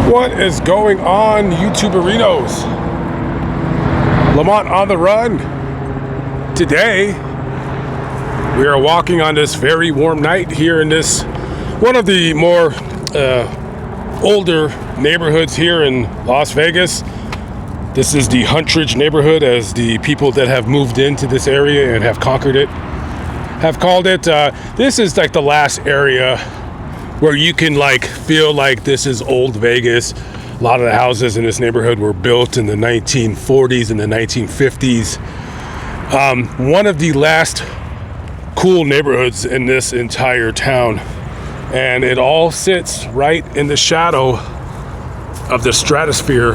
What is going on, YouTuberinos? Lamont on the run. Today, we are walking on this very warm night here in this one of the more older neighborhoods here in Las Vegas. This is the Huntridge neighborhood, as the people that have moved into this area and have conquered it have called it. This is like the last area where you can feel like this is old Vegas. A lot of the houses in this neighborhood were built in the 1940s and the 1950s. One of the last cool neighborhoods in this entire town, and it all sits right in the shadow of the stratosphere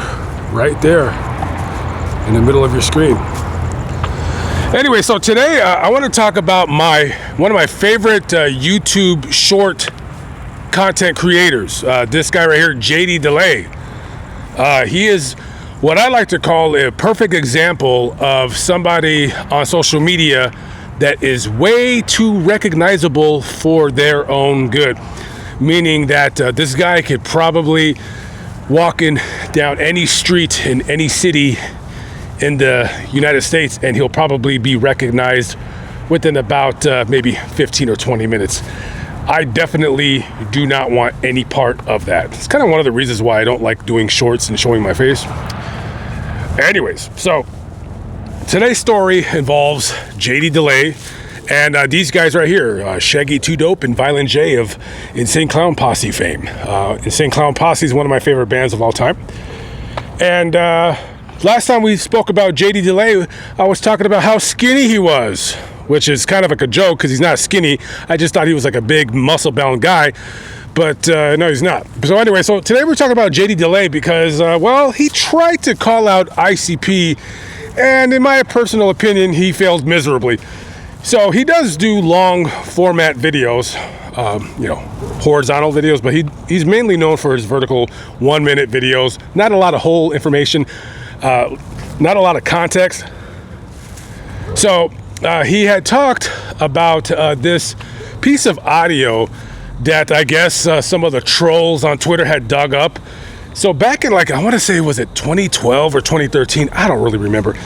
right there in the middle of your screen. Anyway, so today I want to talk about one of my favorite YouTube short content creators. This guy right here, JD Delay. He is what I like to call a perfect example of somebody on social media that is way too recognizable for their own good. Meaning that this guy could probably walking down any street in any city in the United States and he'll probably be recognized within about maybe 15 or 20 minutes. I definitely do not want any part of that. It's kind of one of the reasons why I don't like doing shorts and showing my face. Anyways, so today's story involves JD Delay and these guys right here, Shaggy 2 Dope and Violent J of Insane Clown Posse fame. Insane Clown Posse is one of my favorite bands of all time. And last time we spoke about JD Delay, I was talking about how skinny he was, which is kind of like a joke because he's not skinny. I just thought he was like a big muscle-bound guy, but no, he's not. So anyway, so today we're talking about JD Delay because, well, he tried to call out ICP, and in my personal opinion, he failed miserably. So he does do long format videos, horizontal videos, but he's mainly known for his vertical 1-minute videos. Not a lot of whole information, not a lot of context. So he had talked about this piece of audio that I guess some of the trolls on Twitter had dug up. So back in I want to say, was it 2012 or 2013? I don't really remember.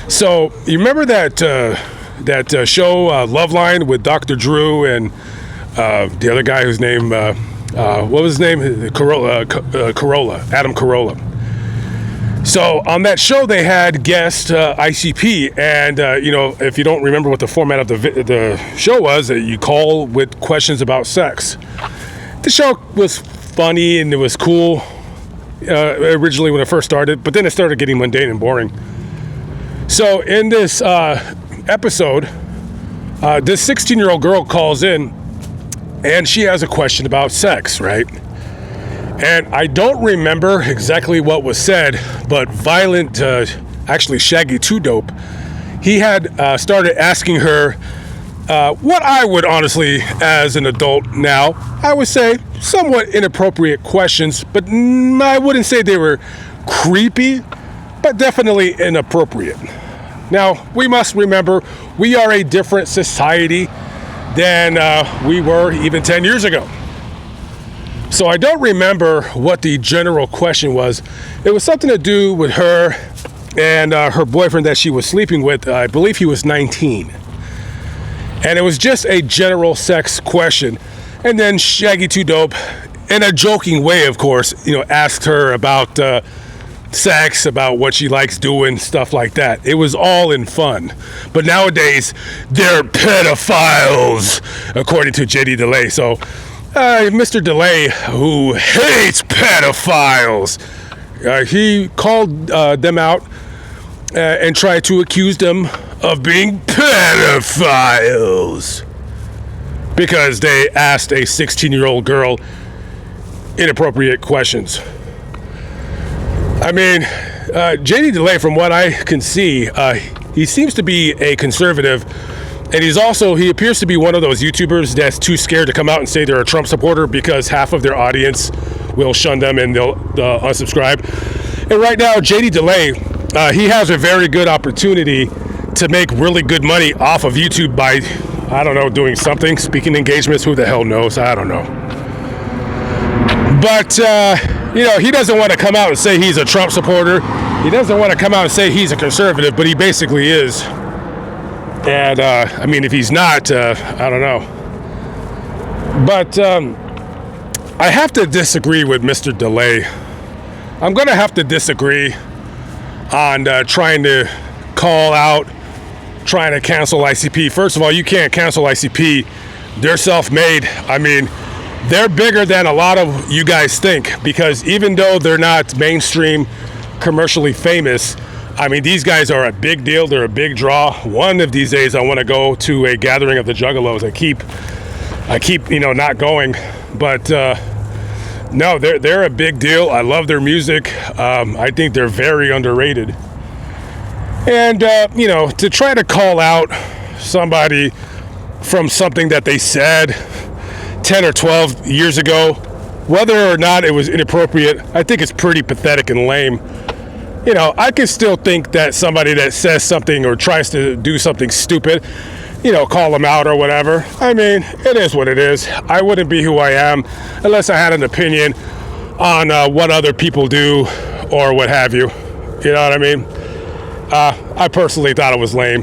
So you remember that show Loveline with Dr. Drew and the other guy whose name, what was his name? Adam Carolla. So on that show, they had guest ICP, and if you don't remember what the format of the show was, you call with questions about sex. The show was funny and it was cool originally when it first started, but then it started getting mundane and boring. So in this episode, this 16-year-old girl calls in, and she has a question about sex, right? And I don't remember exactly what was said, but actually Shaggy 2 Dope, he had started asking her what I would honestly, as an adult now, I would say somewhat inappropriate questions, but I wouldn't say they were creepy, but definitely inappropriate. Now, we must remember, we are a different society than we were even 10 years ago. So I don't remember what the general question was. It was something to do with her and her boyfriend that she was sleeping with. I believe he was 19. And it was just a general sex question. And then Shaggy 2 Dope, in a joking way, of course, asked her about sex, about what she likes doing, stuff like that. It was all in fun. But nowadays, they're pedophiles, according to JD Delay. So Mr. Delay, who hates pedophiles, he called them out and tried to accuse them of being pedophiles because they asked a 16-year-old girl inappropriate questions. I mean, JD Delay, from what I can see, he seems to be a conservative. And he appears to be one of those YouTubers that's too scared to come out and say they're a Trump supporter because half of their audience will shun them and they'll unsubscribe. And right now, JD Delay, he has a very good opportunity to make really good money off of YouTube by, I don't know, doing something, speaking engagements, who the hell knows, I don't know. But, you know, he doesn't want to come out and say he's a Trump supporter. He doesn't want to come out and say he's a conservative, but he basically is. And, I mean, if he's not, I don't know. But I have to disagree with Mr. DeLay. I'm going to have to disagree on trying to call out, trying to cancel ICP. First of all, you can't cancel ICP. They're self-made. I mean, they're bigger than a lot of you guys think, because even though they're not mainstream, commercially famous, I mean, these guys are a big deal. They're a big draw. One of these days, I want to go to a gathering of the Juggalos. I keep, you know, not going, but no, they're a big deal. I love their music. I think they're very underrated. And you know, to try to call out somebody from something that they said 10 or 12 years ago, whether or not it was inappropriate, I think it's pretty pathetic and lame. You know, I can still think that somebody that says something or tries to do something stupid, you know, call them out or whatever. I mean, it is what it is. I wouldn't be who I am unless I had an opinion on what other people do or what have you. You know what I mean? I personally thought it was lame.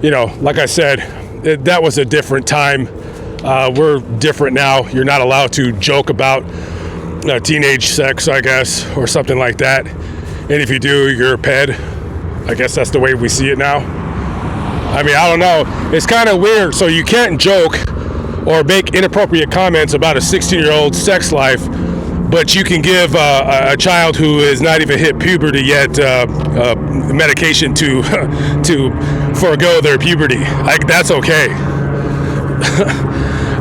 You know, like I said, that was a different time. We're different now. You're not allowed to joke about teenage sex, I guess, or something like that. And if you do, you're a ped. I guess that's the way we see it now. I mean, I don't know. It's kind of weird. So you can't joke or make inappropriate comments about a 16-year-old sex life, but you can give a child who is not even hit puberty yet medication to forego their puberty. Like, that's okay.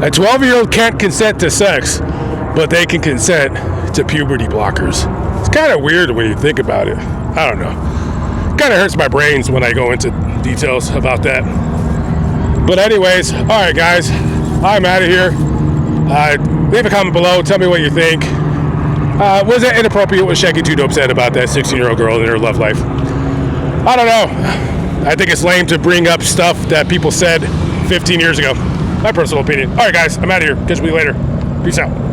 A 12-year-old can't consent to sex, but they can consent to puberty blockers. It's kind of weird when you think about it. I don't know. Kind of hurts my brains when I go into details about that. But anyways, all right, guys, I'm out of here. Leave a comment below. Tell me what you think. Was it inappropriate what Shaggy 2 Dope said about that 16-year-old girl in her love life? I don't know. I think it's lame to bring up stuff that people said 15 years ago. My personal opinion. All right, guys, I'm out of here. Catch me later. Peace out.